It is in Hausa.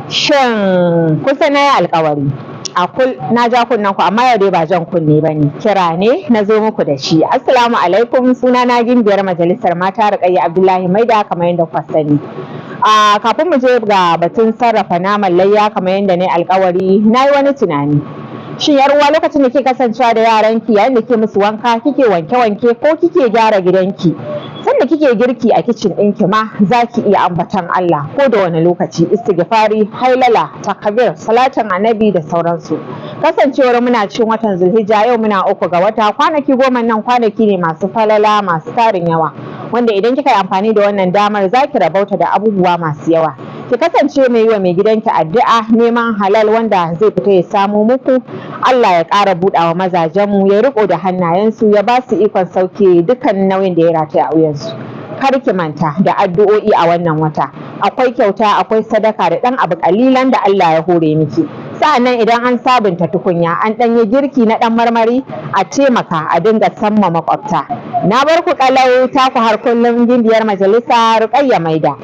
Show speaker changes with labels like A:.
A: Shin kusa na yi alkawari na ja kunnen ku amma yau dai ba jan kunne ba ne, kira ne na zo muku da shi. Assalamu alaikum, suna na gimbiyar majalisar mata Rukayya Abdullahi Maida kamar yadda kuka sani. Kafin mu je ga batun sarrafa naman layya kamar yadda na yi alkawari, na yi wani tunani. Shin yar uwa, lokacin da kike kasancewa da yaranki yayin da kike musu wanka, kike wanke-wanke ko kike gyara gidanki, sanda kike girki a kicin ɗinki ma za ki iya ambatan Allah ko da wani lokaci, istighfari, hailala, takbir, salatin annabi da sauransu. Kasancewar muna cikin watan Zhulhijja, yau muna 3 ga wata, kwanaki 10 nan kwanaki ne masu falala, masu tarin yawa, wanda idan kika yi amfani da wannan damar za ki rabauta da abubuwa masu yawa. Ki kasance mai yi wa mai gidanki addu'a neman halal wanda zai fita ya samo muku. Allah ya ƙara buɗawa mazajenmu, ya riƙo da hannayensu, ya ba su ikon sauke dukkan nauyin da ya rataya a wuyansu. Kar ki manta da addu'o'i a wannan wata. Akwai kyauta, akwai sadaka da ɗan abu ƙalilan da Allah ya hore miki. Sa'annan idan an sabunta tukunya, an ɗan yi girki na ɗan marmari, a taimaka a dinga samma maƙwabta. Na bar ku ƙalau, taku har kullum gimbiyar majalisa Rukayya Maida.